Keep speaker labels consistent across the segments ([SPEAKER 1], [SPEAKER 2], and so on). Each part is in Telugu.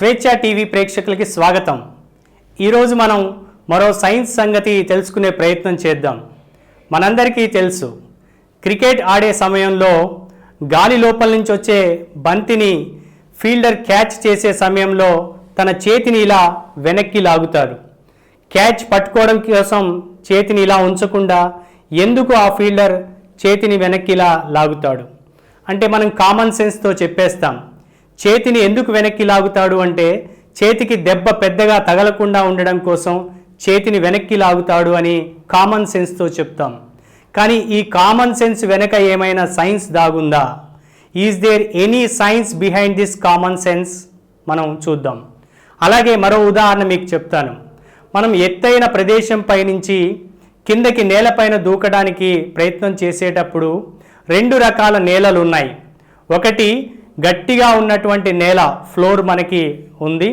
[SPEAKER 1] స్వేచ్ఛ టీవీ ప్రేక్షకులకి స్వాగతం. ఈరోజు మనం మరో సైన్స్ సంగతి తెలుసుకునే ప్రయత్నం చేద్దాం. మనందరికీ తెలుసు, క్రికెట్ ఆడే సమయంలో గాలి లోపల నుంచి వచ్చే బంతిని ఫీల్డర్ క్యాచ్ చేసే సమయంలో తన చేతిని ఇలా వెనక్కి లాగుతారు. క్యాచ్ పట్టుకోవడం కోసం చేతిని ఇలా ఉంచకుండా ఎందుకు ఆ ఫీల్డర్ చేతిని వెనక్కి ఇలా లాగుతాడు అంటే మనం కామన్ సెన్స్తో చెప్పేస్తాం. చేతిని ఎందుకు వెనక్కి లాగుతాడు అంటే చేతికి దెబ్బ పెద్దగా తగలకుండా ఉండడం కోసం చేతిని వెనక్కి లాగుతాడు అని కామన్ సెన్స్తో చెప్తాం. కానీ ఈ కామన్ సెన్స్ వెనక ఏమైనా సైన్స్ దాగుందా? Is there any science behind this common sense? మనం చూద్దాం. అలాగే మరో ఉదాహరణ మీకు చెప్తాను. మనం ఎత్తైన ప్రదేశంపై నుంచి కిందకి నేలపైన దూకడానికి ప్రయత్నం చేసేటప్పుడు రెండు రకాల నేలలు ఉన్నాయి. ఒకటి గట్టిగా ఉన్నటువంటి నేల, ఫ్లోర్ మనకి ఉంది.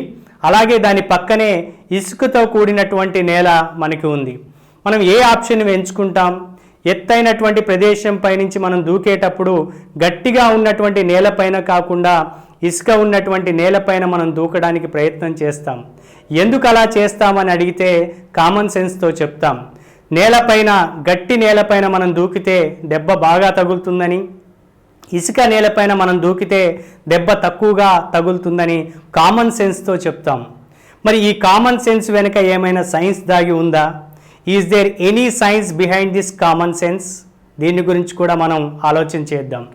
[SPEAKER 1] అలాగే దాని పక్కనే ఇసుకతో కూడినటువంటి నేల మనకి ఉంది. మనం ఏ ఆప్షన్ ఎంచుకుంటాం? ఎత్తైనటువంటి ప్రదేశంపై నుంచి మనం దూకేటప్పుడు గట్టిగా ఉన్నటువంటి నేలపైన కాకుండా ఇసుక ఉన్నటువంటి నేలపైన మనం దూకడానికి ప్రయత్నం చేస్తాం. ఎందుకు అలా చేస్తామని అడిగితే కామన్ సెన్స్తో చెప్తాం. నేలపైన, గట్టి నేలపైన మనం దూకితే దెబ్బ బాగా తగులుతుందని, ఇసుక నేలపైన మనం దూకితే దెబ్బ తక్కువగా తగులుతుందని కామన్ సెన్స్తో చెప్తాం. మరి ఈ కామన్ సెన్స్ వెనుక ఏమైనా సైన్స్ దాగి ఉందా? Is there any science behind this common sense? దీని గురించి కూడా మనం ఆలోచన చేద్దాం.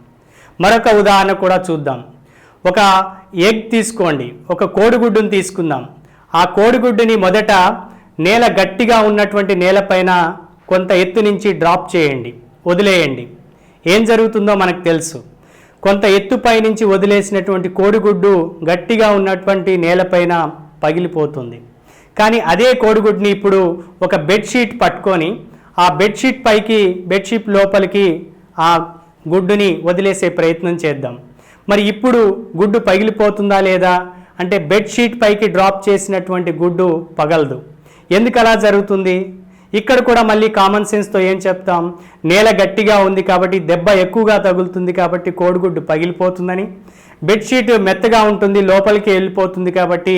[SPEAKER 1] మరొక ఉదాహరణ కూడా చూద్దాం. ఒక ఎగ్ తీసుకోండి, ఒక కోడిగుడ్డుని తీసుకుందాం. ఆ కోడిగుడ్డుని మొదట నేల గట్టిగా ఉన్నటువంటి నేలపైన కొంత ఎత్తు నుంచి డ్రాప్ చేయండి, వదిలేయండి. ఏం జరుగుతుందో మనకు తెలుసు. కొంత ఎత్తుపై నుంచి వదిలేసినటువంటి కోడిగుడ్డు గట్టిగా ఉన్నటువంటి నేలపైన పగిలిపోతుంది. కానీ అదే కోడిగుడ్డుని ఇప్పుడు ఒక బెడ్షీట్ పట్టుకొని ఆ బెడ్షీట్ పైకి, బెడ్షీట్ లోపలికి ఆ గుడ్డుని వదిలేసే ప్రయత్నం చేద్దాం. మరి ఇప్పుడు గుడ్డు పగిలిపోతుందా లేదా అంటే బెడ్షీట్ పైకి డ్రాప్ చేసినటువంటి గుడ్డు పగలదు. ఎందుకు అలా జరుగుతుంది? ఇక్కడ కూడా మళ్ళీ కామన్ సెన్స్తో ఏం చెప్తాం? నేల గట్టిగా ఉంది కాబట్టి దెబ్బ ఎక్కువగా తగులుతుంది కాబట్టి కోడిగుడ్డు పగిలిపోతుందని, బెడ్షీట్ మెత్తగా ఉంటుంది లోపలికి వెళ్ళిపోతుంది కాబట్టి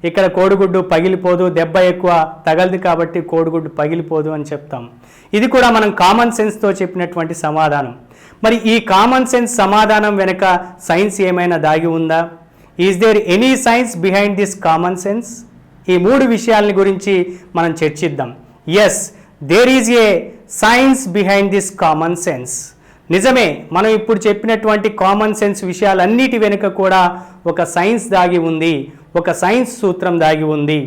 [SPEAKER 1] ఇక్కడ కోడిగుడ్డు పగిలిపోదు, దెబ్బ ఎక్కువ తగలదు కాబట్టి కోడిగుడ్డు పగిలిపోదు అని చెప్తాం. ఇది కూడా మనం కామన్ సెన్స్తో చెప్పినటువంటి సమాధానం. మరి ఈ కామన్ సెన్స్ సమాధానం వెనుక సైన్స్ ఏమైనా దాగి ఉందా? Is there any science behind this common sense? ఈ మూడు విషయాలని గురించి మనం చర్చిద్దాం. Yes, there is a science behind this common sense. నిజమే, మనం ఇప్పుడు చెప్పినటువంటి కామన్ సెన్స్ విషయాలన్నిటి వెనుక కూడా ఒక సైన్స్ దాగి ఉంది, ఒక సైన్స్ సూత్రం దాగి ఉంది.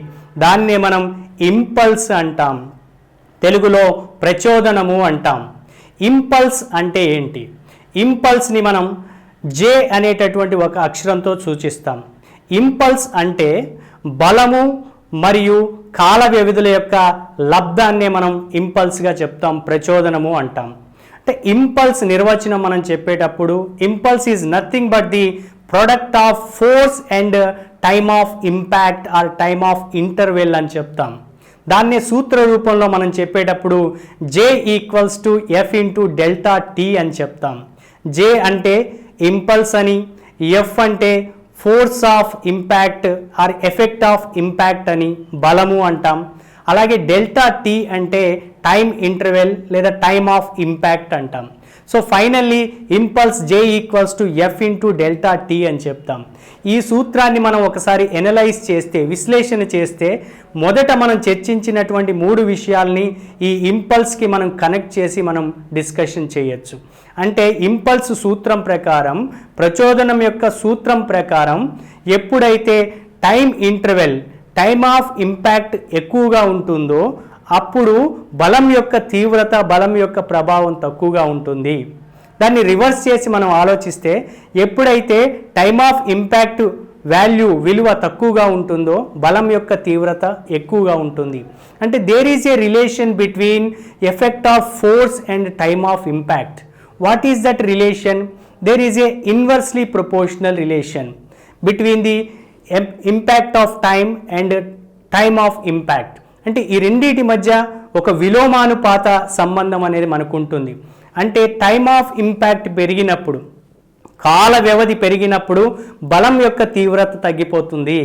[SPEAKER 1] దాన్నే మనం ఇంపల్స్ అంటాం, తెలుగులో ప్రచోదనము అంటాం. ఇంపల్స్ అంటే ఏంటి? ఇంపల్స్ని మనం జే అనేటటువంటి ఒక అక్షరంతో సూచిస్తాం. ఇంపల్స్ అంటే బలము మరియు కాల వ్యవధుల యొక్క లబ్ధాన్నే మనం ఇంపల్స్గా చెప్తాం, ప్రచోదనము అంటాం. అంటే ఇంపల్స్ నిర్వచనం మనం చెప్పేటప్పుడు impulse is nothing but the product of force and time of impact or time of interval అని చెప్తాం. దాన్నే సూత్ర రూపంలో మనం చెప్పేటప్పుడు J equals to F into delta T అని చెప్తాం. జే అంటే ఇంపల్స్ అని, ఎఫ్ అంటే force of impact or effect of impact అని, బలము అంటాం. అలాగే డెల్టా టీ అంటే టైమ్ ఇంటర్వెల్ లేదా టైమ్ ఆఫ్ ఇంపాక్ట్ అంటాం. So finally impulse J equals to F into delta T అని చెప్తాం. ఈ సూత్రాన్ని మనం ఒకసారి ఎనలైజ్ చేస్తే, విశ్లేషణ చేస్తే మొదట మనం చర్చించినటువంటి మూడు విషయాల్ని ఈ ఇంపల్స్కి మనం కనెక్ట్ చేసి మనం డిస్కషన్ చేయొచ్చు. అంటే ఇంపల్స్ సూత్రం ప్రకారం, ప్రచోదనం యొక్క సూత్రం ప్రకారం ఎప్పుడైతే time interval, time of impact ఎక్కువగా ఉంటుందో అప్పుడు బలం యొక్క తీవ్రత, బలం యొక్క ప్రభావం తక్కువగా ఉంటుంది. దాన్ని రివర్స్ చేసి మనం ఆలోచిస్తే ఎప్పుడైతే టైమ్ ఆఫ్ ఇంపాక్ట్ వాల్యూ, విలువ తక్కువగా ఉంటుందో బలం యొక్క తీవ్రత ఎక్కువగా ఉంటుంది. అంటే there is a relation between effect of force and time of impact. What is that relation? There is a inversely proportional relation between the impact of time and time of impact. అంటే ఈ రెండింటి మధ్య ఒక విలోమానుపాత సంబంధం అనేది మనకు ఉంటుంది. అంటే టైమ్ ఆఫ్ ఇంపాక్ట్ పెరిగినప్పుడు, కాల వ్యవధి పెరిగినప్పుడు బలం యొక్క తీవ్రత తగ్గిపోతుంది.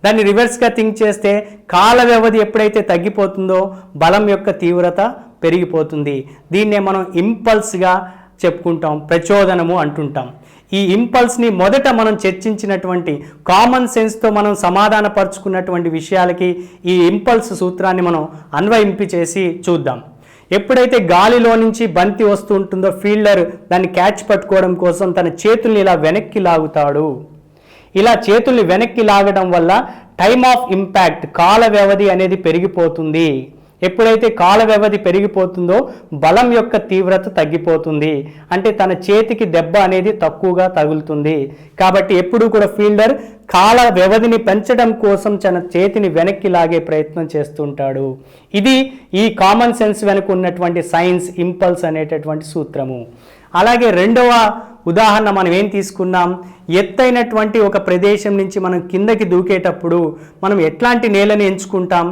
[SPEAKER 1] దాన్ని రివర్స్గా థింక్ చేస్తే కాల వ్యవధి ఎప్పుడైతే తగ్గిపోతుందో బలం యొక్క తీవ్రత పెరిగిపోతుంది. దీన్నే మనం ఇంపల్స్గా చెప్పుకుంటాం, ప్రచోదనము అంటుంటాం. ఈ ఇంపల్స్ని మొదట మనం చర్చించినటువంటి కామన్ సెన్స్తో మనం సమాధానపరుచుకున్నటువంటి విషయాలకి ఈ ఇంపల్స్ సూత్రాన్ని మనం అన్వయింపి చేసి చూద్దాం. ఎప్పుడైతే గాలిలో నుంచి బంతి వస్తూ ఉంటుందో ఫీల్డర్ దాన్ని క్యాచ్ పట్టుకోవడం కోసం తన చేతుల్ని ఇలా వెనక్కి లాగుతాడు. ఇలా చేతుల్ని వెనక్కి లాగడం వల్ల టైమ్ ఆఫ్ ఇంపాక్ట్, కాల వ్యవధి అనేది పెరిగిపోతుంది. ఎప్పుడైతే కాల వ్యవధి పెరిగిపోతుందో బలం యొక్క తీవ్రత తగ్గిపోతుంది. అంటే తన చేతికి దెబ్బ అనేది తక్కువగా తగులుతుంది. కాబట్టి ఎప్పుడూ కూడా ఫీల్డర్ కాల వ్యవధిని పెంచడం కోసం తన చేతిని వెనక్కి లాగే ప్రయత్నం చేస్తుంటాడు. ఇది ఈ కామన్ సెన్స్ వెనుక ఉన్నటువంటి సైన్స్, ఇంపల్స్ అనేటటువంటి సూత్రము. అలాగే రెండవ ఉదాహరణ మనం ఏం తీసుకున్నాం, ఎత్తైనటువంటి ఒక ప్రదేశం నుంచి మనం కిందకి దూకేటప్పుడు మనం ఎట్లాంటి నేలని ఎంచుకుంటాం,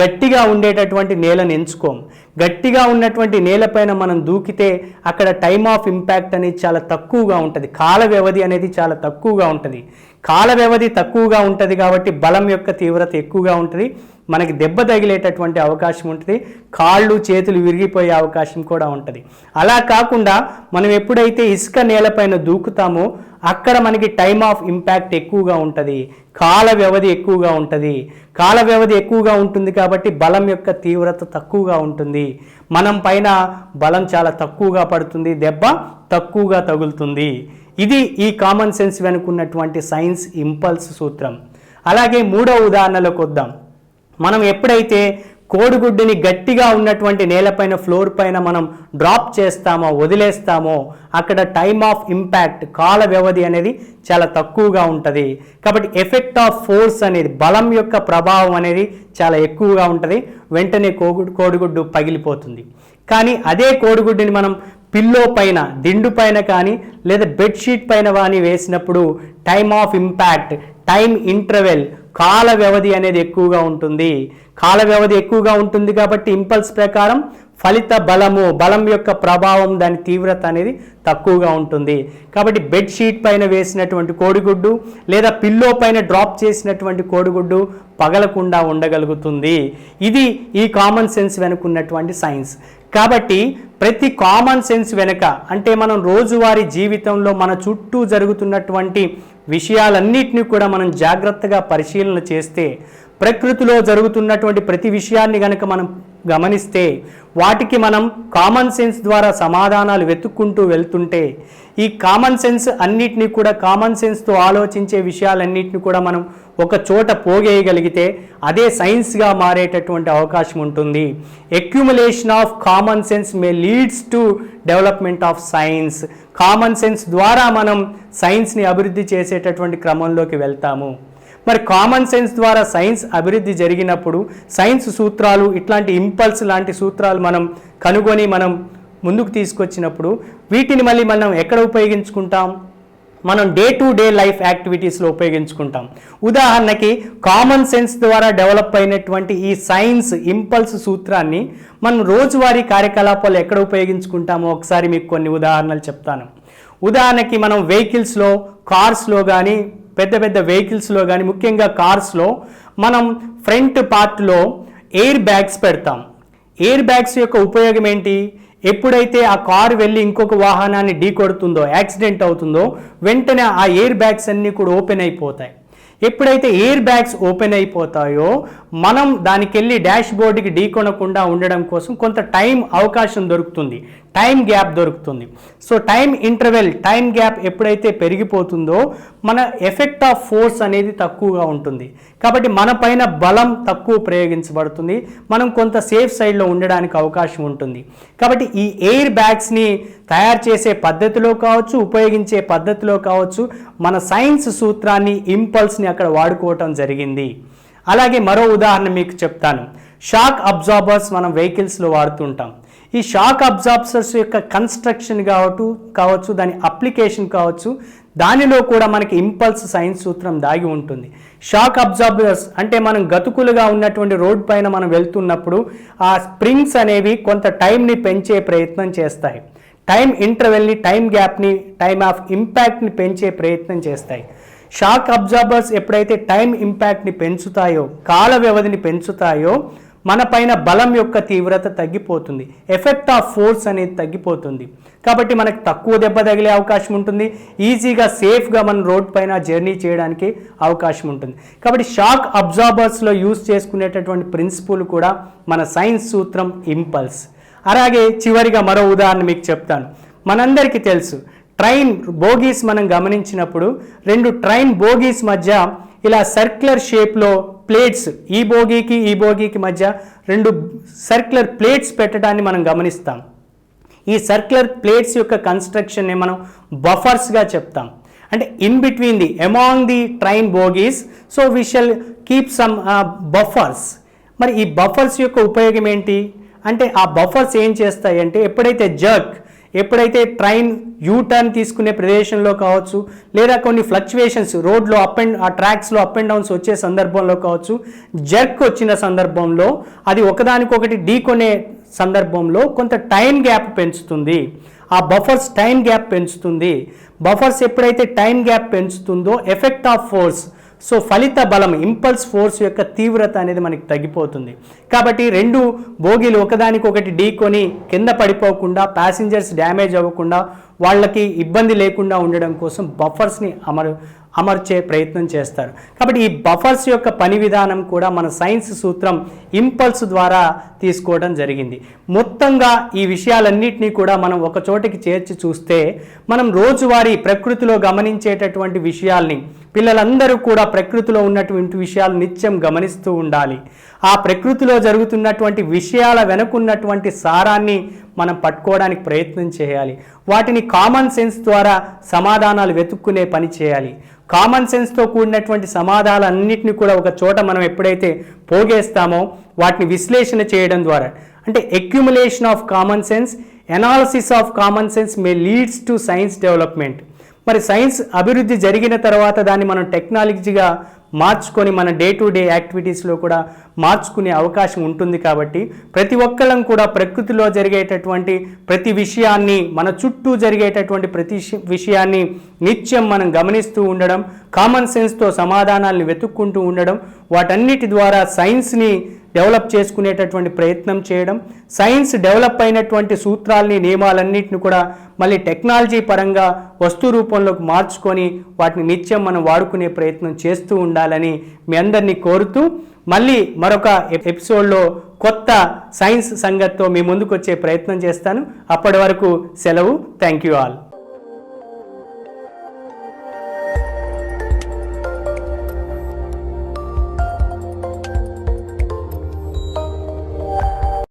[SPEAKER 1] గట్టిగా ఉండేటటువంటి నేలను ఎంచుకోం. గట్టిగా ఉన్నటువంటి నేలపైన మనం దూకితే అక్కడ టైమ్ ఆఫ్ ఇంపాక్ట్ అనేది చాలా తక్కువగా ఉంటుంది, కాల వ్యవధి అనేది చాలా తక్కువగా ఉంటుంది. కాల వ్యవధి తక్కువగా ఉంటుంది కాబట్టి బలం యొక్క తీవ్రత ఎక్కువగా ఉంటుంది, మనకి దెబ్బ తగిలేటటువంటి అవకాశం ఉంటుంది, కాళ్ళు చేతులు విరిగిపోయే అవకాశం కూడా ఉంటుంది. అలా కాకుండా మనం ఎప్పుడైతే ఇసుక నేలపైన దూకుతామో అక్కడ మనకి టైమ్ ఆఫ్ ఇంపాక్ట్ ఎక్కువగా ఉంటుంది, కాల వ్యవధి ఎక్కువగా ఉంటుంది. కాల వ్యవధి ఎక్కువగా ఉంటుంది కాబట్టి బలం యొక్క తీవ్రత తక్కువగా ఉంటుంది. మనం పైన బలం చాలా తక్కువగా పడుతుంది, దెబ్బ తక్కువగా తగులుతుంది. ఇది ఈ కామన్ సెన్స్ వెనుకున్నటువంటి సైన్స్, ఇంపల్స్ సూత్రం. అలాగే మూడవ ఉదాహరణలోకి వద్దాం. మనం ఎప్పుడైతే కోడిగుడ్డుని గట్టిగా ఉన్నటువంటి నేలపైన, ఫ్లోర్ పైన మనం డ్రాప్ చేస్తామో, వదిలేస్తామో అక్కడ టైమ్ ఆఫ్ ఇంపాక్ట్, కాల వ్యవధి అనేది చాలా తక్కువగా ఉంటుంది. కాబట్టి ఎఫెక్ట్ ఆఫ్ ఫోర్స్ అనేది, బలం యొక్క ప్రభావం అనేది చాలా ఎక్కువగా ఉంటుంది. వెంటనే కోడిగుడ్డు పగిలిపోతుంది. కానీ అదే కోడిగుడ్డుని మనం పిల్లో పైన, దిండు పైన కానీ లేదా బెడ్షీట్ పైన కానీ వేసినప్పుడు time of impact, time interval, కాల వ్యవధి అనేది ఎక్కువగా ఉంటుంది. కాల వ్యవధి ఎక్కువగా ఉంటుంది కాబట్టి ఇంపల్స్ ప్రకారం ఫలిత బలము, బలం యొక్క ప్రభావం, దాని తీవ్రత అనేది తక్కువగా ఉంటుంది. కాబట్టి బెడ్షీట్ పైన వేసినటువంటి కోడిగుడ్డు లేదా పిల్లో పైన డ్రాప్ చేసినటువంటి కోడిగుడ్డు పగలకుండా ఉండగలుగుతుంది. ఇది ఈ కామన్ సెన్స్ వెనుకున్నటువంటి సైన్స్. కాబట్టి ప్రతి కామన్ సెన్స్ వెనుక, అంటే మనం రోజువారీ జీవితంలో మన చుట్టూ జరుగుతున్నటువంటి విషయాలన్నిటినీ కూడా మనం జాగ్రత్తగా పరిశీలన చేస్తే, ప్రకృతిలో జరుగుతున్నటువంటి ప్రతి విషయాన్ని కనుక మనం గమనిస్తే, వాటికి మనం కామన్ సెన్స్ ద్వారా సమాధానాలు వెతుక్కుంటూ వెళ్తుంటే, ఈ కామన్ సెన్స్ అన్నిటినీ కూడా, కామన్ సెన్స్తో ఆలోచించే విషయాలన్నిటిని కూడా మనం ఒక చోట పోగేయగలిగితే అదే సైన్స్గా మారేటటువంటి అవకాశం ఉంటుంది. Accumulation of common sense May leads to development of science. Common sense ద్వారా మనం సైన్స్ని అభివృద్ధి చేసేటటువంటి క్రమంలోకి వెళ్తాము. మరి కామన్ సెన్స్ ద్వారా సైన్స్ అభివృద్ధి జరిగినప్పుడు సైన్స్ సూత్రాలు, ఇట్లాంటి ఇంపల్స్ లాంటి సూత్రాలు మనం కనుగొని మనం ముందుకు తీసుకొచ్చినప్పుడు వీటిని మళ్ళీ మనం ఎక్కడ ఉపయోగించుకుంటాం, మనం డే టు డే లైఫ్ యాక్టివిటీస్లో ఉపయోగించుకుంటాం. ఉదాహరణకి కామన్ సెన్స్ ద్వారా డెవలప్ అయినటువంటి ఈ సైన్స్, ఇంపల్స్ సూత్రాన్ని మనం రోజువారీ కార్యకలాపాలు ఎక్కడ ఉపయోగించుకుంటామో ఒకసారి మీకు కొన్ని ఉదాహరణలు చెప్తాను. ఉదాహరణకి మనం వెహికల్స్లో, కార్స్లో కానీ, పెద్ద పెద్ద వెహికల్స్లో కానీ, ముఖ్యంగా కార్స్లో మనం ఫ్రంట్ పార్ట్లో ఎయిర్ బ్యాగ్స్ పెడతాం. ఎయిర్ బ్యాగ్స్ యొక్క ఉపయోగం ఏంటి, ఎప్పుడైతే ఆ కారు వెళ్ళి ఇంకొక వాహనాన్ని ఢీ కొడుతుందో, యాక్సిడెంట్ అవుతుందో, వెంటనే ఆ ఎయిర్ బ్యాగ్స్ అన్నీ కూడా ఓపెన్ అయిపోతాయి. ఎప్పుడైతే ఎయిర్ బ్యాగ్స్ ఓపెన్ అయిపోతాయో మనం దానికి వెళ్ళి డాష్ బోర్డుకి ఢీ కొనకుండా ఉండడం కోసం కొంత టైం అవకాశం దొరుకుతుంది, టైం గ్యాప్ దొరుకుతుంది. So time interval, time gap ఎప్పుడైతే పెరిగిపోతుందో మన ఎఫెక్ట్ ఆఫ్ ఫోర్స్ అనేది తక్కువగా ఉంటుంది. కాబట్టి మన పైన బలం తక్కువ ప్రయోగించబడుతుంది, మనం కొంత సేఫ్ సైడ్లో ఉండడానికి అవకాశం ఉంటుంది. కాబట్టి ఈ ఎయిర్ బ్యాగ్స్ని తయారు చేసే పద్ధతిలో కావచ్చు, ఉపయోగించే పద్ధతిలో కావచ్చు, మన సైన్స్ సూత్రాన్ని, ఇంపల్స్ని అక్కడ వాడుకోవటం జరిగింది. అలాగే మరో ఉదాహరణ మీకు చెప్తాను. షాక్ అబ్జార్బర్స్ మనం వెహికల్స్లో వాడుతుంటాం. ఈ షాక్ అబ్జార్బర్స్ యొక్క కన్స్ట్రక్షన్ కావచ్చు, దాని అప్లికేషన్ కావచ్చు, దానిలో కూడా మనకి ఇంపల్స్ సైన్స్ సూత్రం దాగి ఉంటుంది. షాక్ అబ్జార్బర్స్ అంటే మనం గతుకులుగా ఉన్నటువంటి రోడ్ పైన మనం వెళ్తున్నప్పుడు ఆ స్ప్రింగ్స్ అనేవి కొంత టైంని పెంచే ప్రయత్నం చేస్తాయి. టైం ఇంటర్వెల్ని, టైం గ్యాప్ని, టైమ్ ఆఫ్ ఇంపాక్ట్ని పెంచే ప్రయత్నం చేస్తాయి. షాక్ అబ్జార్బర్స్ ఎప్పుడైతే టైం ఇంపాక్ట్ని పెంచుతాయో, కాల వ్యవధిని పెంచుతాయో, మన పైన బలం యొక్క తీవ్రత తగ్గిపోతుంది, ఎఫెక్ట్ ఆఫ్ ఫోర్స్ అనేది తగ్గిపోతుంది. కాబట్టి మనకు తక్కువ దెబ్బ తగిలే అవకాశం ఉంటుంది, ఈజీగా సేఫ్గా మనం రోడ్ పైన జర్నీ చేయడానికి అవకాశం ఉంటుంది. కాబట్టి షాక్ అబ్జార్బర్స్లో యూజ్ చేసుకునేటటువంటి ప్రిన్సిపుల్ కూడా మన సైన్స్ సూత్రం ఇంపల్స్. అలాగే చివరిగా మరో ఉదాహరణ మీకు చెప్తాను. మనందరికీ తెలుసు, ట్రైన్ బోగీస్ మనం గమనించినప్పుడు 2 ట్రైన్ బోగీస్ మధ్య ఇలా సర్క్యులర్ షేప్లో ప్లేట్స్, ఈ బోగీకి మధ్య 2 సర్క్యులర్ ప్లేట్స్ పెట్టడాన్ని మనం గమనిస్తాం. ఈ సర్క్యులర్ ప్లేట్స్ యొక్క కన్స్ట్రక్షన్ని మనం బఫర్స్గా చెప్తాం. అంటే in between the among the train bogies, so we shall keep some buffers. మరి ఈ బఫర్స్ యొక్క ఉపయోగం ఏంటి అంటే, ఆ బఫర్స్ ఏం చేస్తాయి అంటే, ఎప్పుడైతే ట్రైన్ యూటర్న్ తీసుకునే ప్రదేశంలో కావచ్చు, లేదా కొన్ని ఫ్లక్చువేషన్స్ రోడ్లో ఆ ట్రాక్స్లో అప్ అండ్ డౌన్స్ వచ్చే సందర్భంలో కావచ్చు, జర్క్ వచ్చిన సందర్భంలో అది ఒకదానికొకటి ఢీకొనే సందర్భంలో కొంత టైం గ్యాప్ పెంచుతుంది. ఆ బఫర్స్ టైం గ్యాప్ పెంచుతుంది. బఫర్స్ ఎప్పుడైతే టైం గ్యాప్ పెంచుతుందో ఎఫెక్ట్ ఆఫ్ ఫోర్స్, సో ఫలిత బలం, ఇంపల్స్ ఫోర్స్ యొక్క తీవ్రత అనేది మనకి తగ్గిపోతుంది. కాబట్టి 2 బోగీలు ఒకదానికొకటి ఢీకొని కింద పడిపోకుండా, ప్యాసింజర్స్ డ్యామేజ్ అవ్వకుండా, వాళ్ళకి ఇబ్బంది లేకుండా ఉండడం కోసం బఫర్స్ని అమర్చే ప్రయత్నం చేస్తారు. కాబట్టి ఈ బఫర్స్ యొక్క పని విధానం కూడా మన సైన్స్ సూత్రం ఇంపల్స్ ద్వారా తీసుకోవడం జరిగింది. మొత్తంగా ఈ విషయాలన్నింటినీ కూడా మనం ఒక చోటికి చేర్చి చూస్తే, మనం రోజువారీ ప్రకృతిలో గమనించేటటువంటి విషయాల్ని, పిల్లలందరూ కూడా ప్రకృతిలో ఉన్నటువంటి విషయాలు నిత్యం గమనిస్తూ ఉండాలి. ఆ ప్రకృతిలో జరుగుతున్నటువంటి విషయాల వెనుకున్నటువంటి సారాన్ని మనం పట్టుకోవడానికి ప్రయత్నం చేయాలి. వాటిని కామన్ సెన్స్ ద్వారా సమాధానాలు వెతుక్కునే పని చేయాలి. కామన్ సెన్స్తో కూడినటువంటి సమాధానాలన్నింటినీ కూడా ఒక చోట మనం ఎప్పుడైతే పోగేస్తామో, వాటిని విశ్లేషణ చేయడం ద్వారా, అంటే accumulation of common sense, analysis of common sense May leads to science development. మరి సైన్స్ అభివృద్ధి జరిగిన తర్వాత దాన్ని మనం టెక్నాలజీగా మార్చుకొని మన డే టు డే యాక్టివిటీస్లో కూడా మార్చుకునే అవకాశం ఉంటుంది. కాబట్టి ప్రతి ఒక్కళ్ళం కూడా ప్రకృతిలో జరిగేటటువంటి ప్రతి విషయాన్ని, మన చుట్టూ జరిగేటటువంటి ప్రతి విషయాన్ని నిత్యం మనం గమనిస్తూ ఉండడం, కామన్ సెన్స్తో సమాధానాలను వెతుక్కుంటూ ఉండడం, వాటన్నిటి ద్వారా సైన్స్ని డెవలప్ చేసుకునేటటువంటి ప్రయత్నం చేయడం, సైన్స్ డెవలప్ అయినటువంటి సూత్రాలని, నియమాలన్నింటిని కూడా మళ్ళీ టెక్నాలజీ పరంగా వస్తు రూపంలోకి మార్చుకొని వాటిని నిత్యం మనం వాడుకునే ప్రయత్నం చేస్తూ ఉండాలని మీ అందరినీ కోరుతూ, మళ్ళీ మరొక ఎపిసోడ్లో కొత్త సైన్స్ సంగతితో మీ ముందుకు వచ్చే ప్రయత్నం చేస్తాను. అప్పటి వరకు సెలవు. Thank you all.